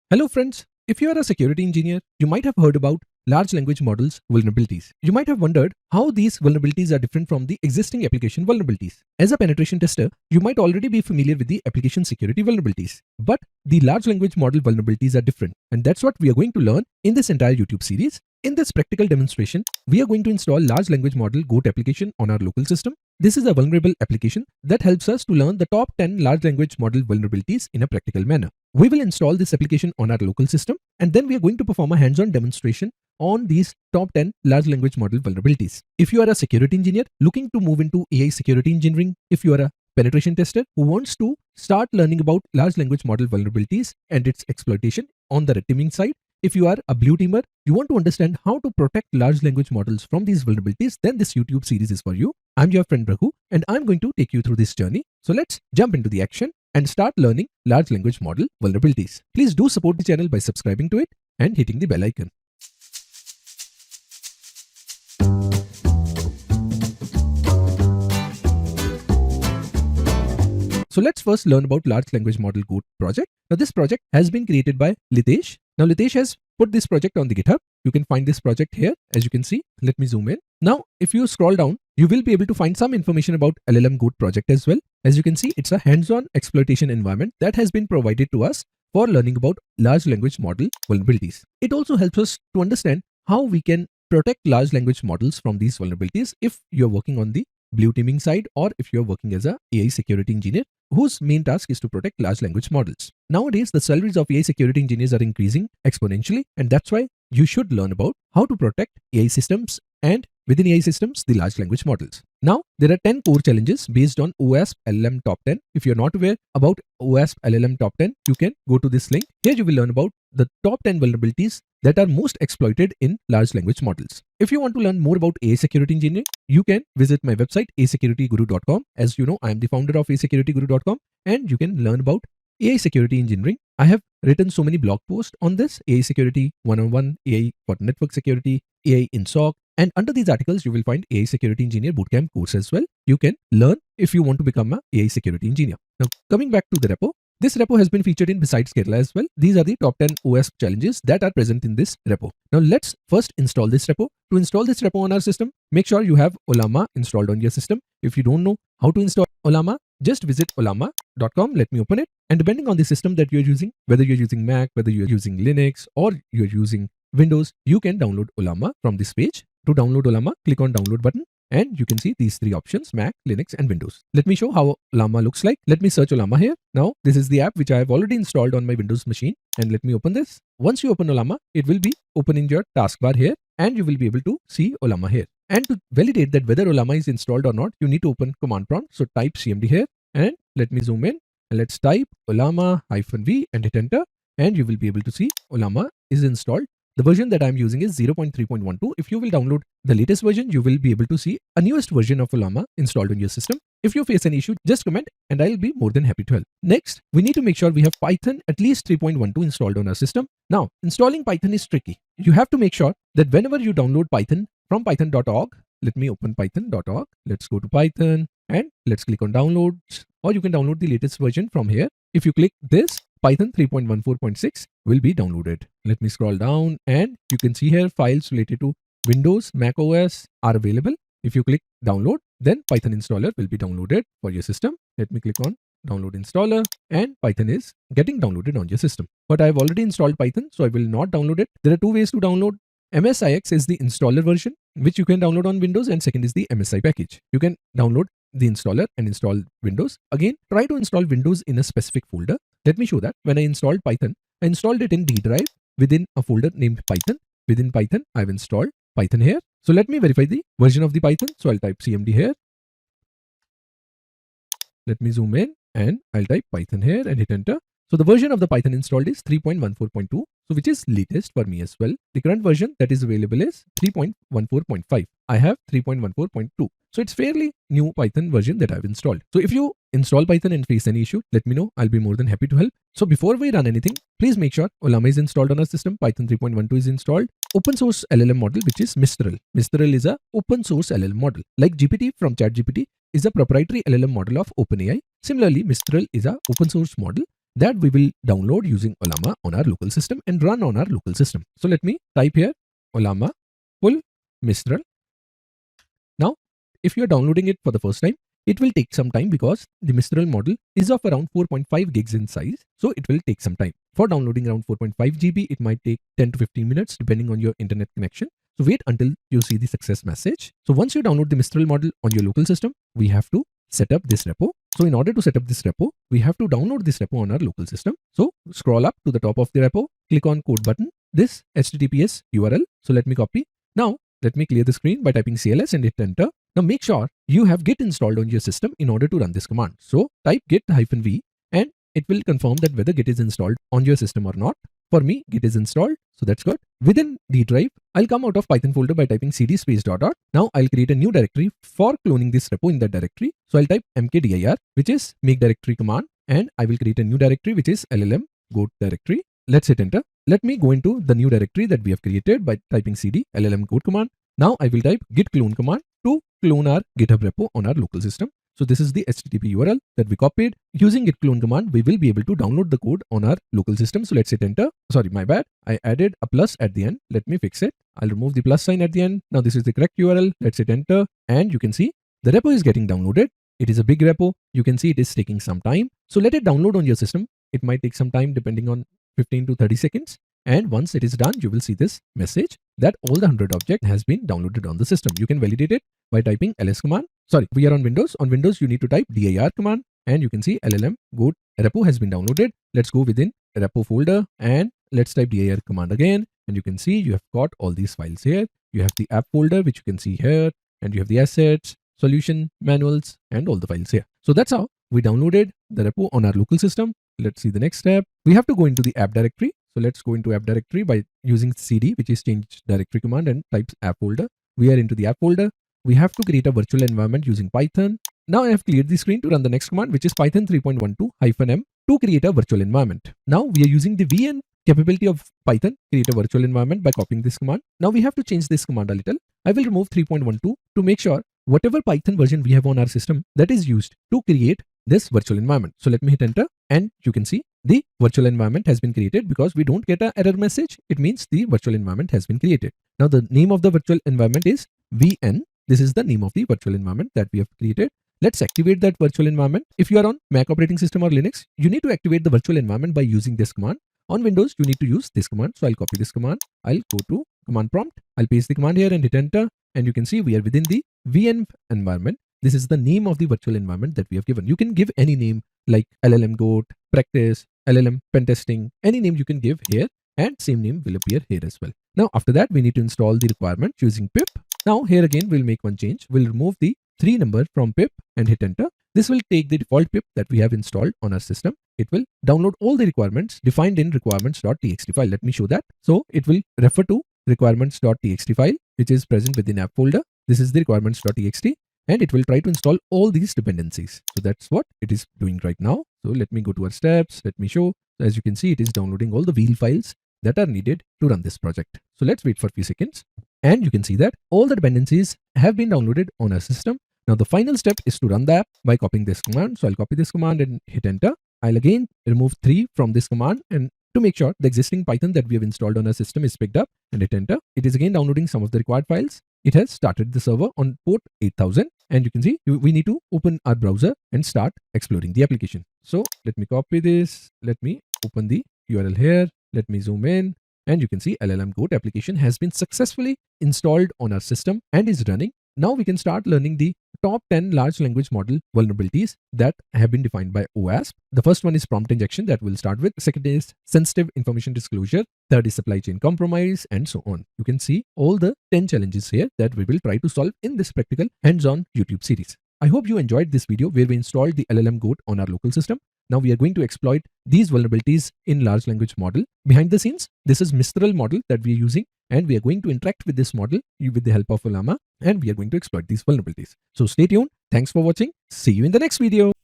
Hello friends, if you are a security engineer, you might have heard about large language models vulnerabilities. You might have wondered how these vulnerabilities are different from the existing application vulnerabilities. As a penetration tester, you might already be familiar with the application security vulnerabilities. But the large language model vulnerabilities are different, and that's what we are going to learn in this entire YouTube series. In this practical demonstration, we are going to install large language model GOAT application on our local system. This is a vulnerable application that helps us to learn the top 10 large language model vulnerabilities in a practical manner. We will install this application on our local system, and then we are going to perform a hands-on demonstration on these top 10 large language model vulnerabilities. If you are a security engineer looking to move into AI security engineering, if you are a penetration tester who wants to start learning about large language model vulnerabilities and its exploitation on the red teaming side, if you are a blue teamer, you want to understand how to protect large language models from these vulnerabilities, then this YouTube series is for you. I'm your friend Raghu, and I'm going to take you through this journey. So let's jump into the action and start learning large language model vulnerabilities. Please do support the channel by subscribing to it and hitting the bell icon. So let's first learn about large language model GOAT project. Now this project has been created by Litesh. Now Litesh has put this project on the GitHub. You can find this project here, as you can see. Let me zoom in. Now, if you scroll down, you will be able to find some information about LLMGoat project as well. As you can see, it's a hands-on exploitation environment that has been provided to us for learning about large language model vulnerabilities. It also helps us to understand how we can protect large language models from these vulnerabilities if you're working on the blue teaming side or if you're working as a AI security engineer whose main task is to protect large language models. Nowadays, the salaries of AI security engineers are increasing exponentially, and that's why you should learn about how to protect AI systems and within AI systems, the large language models. Now, there are 10 core challenges based on OWASP LLM Top 10. If you're not aware about OWASP LLM Top 10, you can go to this link. Here you will learn about the top 10 vulnerabilities that are most exploited in large language models. If you want to learn more about AI security engineering, you can visit my website asecurityguru.com. As you know, I am the founder of asecurityguru.com, and you can learn about AI security engineering. I have written so many blog posts on this: AI security 101, AI for network security, AI in SOC, and under these articles, you will find AI security engineer bootcamp course as well. You can learn if you want to become a AI security engineer. Now, coming back to the repo, this repo has been featured in Besides Kerala as well. These are the top 10 OWASP challenges that are present in this repo. Now, let's first install this repo. To install this repo on our system, make sure you have Ollama installed on your system. If you don't know how to install Ollama, just visit Ollama.com. Let me open it. And depending on the system that you're using, whether you're using Mac, whether you're using Linux, or you're using Windows, you can download Ollama from this page. To download Ollama, click on download button and you can see these three options: Mac, Linux and Windows. Let me show how Ollama looks like. Let me search Ollama here. Now, this is the app which I have already installed on my Windows machine, and let me open this. Once you open Ollama, it will be open in your taskbar here and you will be able to see Ollama here. And to validate that whether Ollama is installed or not, you need to open command prompt. So type cmd here and let me zoom in and let's type Ollama-v and hit enter, and you will be able to see Ollama is installed. The version that I'm using is 0.3.12. If you will download the latest version, you will be able to see a newest version of Ollama installed on your system. If you face an issue, just comment and I'll be more than happy to help. Next, we need to make sure we have Python at least 3.12 installed on our system. Now, installing Python is tricky. You have to make sure that whenever you download Python from python.org, let me open python.org. Let's go to Python and let's click on downloads, or you can download the latest version from here. If you click this, Python 3.14.6 will be downloaded. Let me scroll down and you can see here files related to Windows, Mac OS are available. If you click download, then Python installer will be downloaded for your system. Let me click on download installer and Python is getting downloaded on your system. But I have already installed Python, so I will not download it. There are two ways to download. MSIX is the installer version, which you can download on Windows, and second is the MSI package. You can download the installer and install Windows. Again, try to install Windows in a specific folder. Let me show that. When I installed Python, I installed it in D drive within a folder named Python. Within Python, I've installed Python here. So let me verify the version of the Python. So I'll type cmd here. Let me zoom in and I'll type Python here and hit enter. So the version of the Python installed is 3.14.2, so which is latest for me as well. The current version that is available is 3.14.5. I have 3.14.2. So it's fairly new Python version that I've installed. So if you install Python and face any issue, let me know. I'll be more than happy to help. So before we run anything, please make sure Ollama is installed on our system. Python 3.12 is installed. Open source LLM model, which is Mistral. Mistral is a open source LLM model. Like GPT from ChatGPT is a proprietary LLM model of OpenAI. Similarly, Mistral is a open source model that we will download using Ollama on our local system and run on our local system. So let me type here Ollama full Mistral. Now, if you are downloading it for the first time, it will take some time because the Mistral model is of around 4.5 gigs in size. So it will take some time. For downloading around 4.5 GB, it might take 10 to 15 minutes depending on your internet connection. So wait until you see the success message. So once you download the Mistral model on your local system, we have to set up this repo. So in order to set up this repo, we have to download this repo on our local system. So scroll up to the top of the repo, click on code button, this HTTPS URL. So let me copy. Now let me clear the screen by typing CLS and hit enter. Now make sure you have Git installed on your system in order to run this command. So type git-v and it will confirm that whether Git is installed on your system or not. For me, Git is installed, so that's good. Within the drive, I'll come out of Python folder by typing cd space dot dot. Now I'll create a new directory for cloning this repo in that directory. So I'll type mkdir, which is make directory command, and I will create a new directory which is LLMGoat directory. Let's hit enter. Let me go into the new directory that we have created by typing cd LLMGoat command. Now I will type git clone command to clone our GitHub repo on our local system. So this is the HTTP URL that we copied. Using git clone command, we will be able to download the code on our local system. So let's hit enter. Sorry, my bad. I added a plus at the end. Let me fix it. I'll remove the plus sign at the end. Now this is the correct URL. Let's hit enter. And you can see the repo is getting downloaded. It is a big repo. You can see it is taking some time. So let it download on your system. It might take some time depending on 15 to 30 seconds. And once it is done, you will see this message that all the 100 object has been downloaded on the system. You can validate it by typing ls command. Sorry, we are on Windows. On Windows, you need to type dir command and you can see LLMGoat repo has been downloaded. Let's go within repo folder and let's type dir command again. And you can see you have got all these files here. You have the app folder, which you can see here, and you have the assets, solution, manuals, and all the files here. So that's how we downloaded the repo on our local system. Let's see the next step. We have to go into the app directory. So let's go into app directory by using cd, which is change directory command, and type app folder. We are into the app folder. We have to create a virtual environment using Python. Now I have cleared the screen to run the next command, which is Python 3.12-m to create a virtual environment. Now we are using the VN capability of Python, create a virtual environment, by copying this command. Now we have to change this command a little. I will remove 3.12 to make sure whatever Python version we have on our system, that is used to create this virtual environment. So let me hit enter and you can see the virtual environment has been created. Because we don't get an error message, it means the virtual environment has been created. Now the name of the virtual environment is VN. This is the name of the virtual environment that we have created. Let's activate that virtual environment. If you are on Mac operating system or Linux, you need to activate the virtual environment by using this command. On Windows, you need to use this command. So I'll copy this command. I'll go to command prompt. I'll paste the command here and hit enter. And you can see we are within the VN environment. This is the name of the virtual environment that we have given. You can give any name like LLMGoat, practice, LLM pentesting, any name you can give here, and same name will appear here as well. Now after that, we need to install the requirement using pip. Now here again, we'll make one change. We'll remove the 3 number from pip and hit enter. This will take the default pip that we have installed on our system. It will download all the requirements defined in requirements.txt file. Let me show that. So it will refer to requirements.txt file, which is present within app folder. This is the requirements.txt. And it will try to install all these dependencies. So that's what it is doing right now. So let me go to our steps. Let me show. So as you can see, it is downloading all the wheel files that are needed to run this project. So let's wait for a few seconds. And you can see that all the dependencies have been downloaded on our system. Now the final step is to run the app by copying this command. So I'll copy this command and hit enter. I'll again remove 3 from this command and to make sure the existing Python that we have installed on our system is picked up, and hit enter. It is again downloading some of the required files. It has started the server on port 8000, and you can see we need to open our browser and start exploring the application. So let me copy this. Let me open the URL here. Let me zoom in, and you can see LLMGoat application has been successfully installed on our system and is running. Now we can start learning the top 10 large language model vulnerabilities that have been defined by OWASP. The first one is prompt injection that we'll start with. Second is sensitive information disclosure. Third is supply chain compromise, and so on. You can see all the 10 challenges here that we will try to solve in this practical hands-on YouTube series. I hope you enjoyed this video where we installed the LLMGoat on our local system. Now we are going to exploit these vulnerabilities in large language model. Behind the scenes, this is Mistral model that we are using, and we are going to interact with this model with the help of Ollama, and we are going to exploit these vulnerabilities. So stay tuned. Thanks for watching. See you in the next video.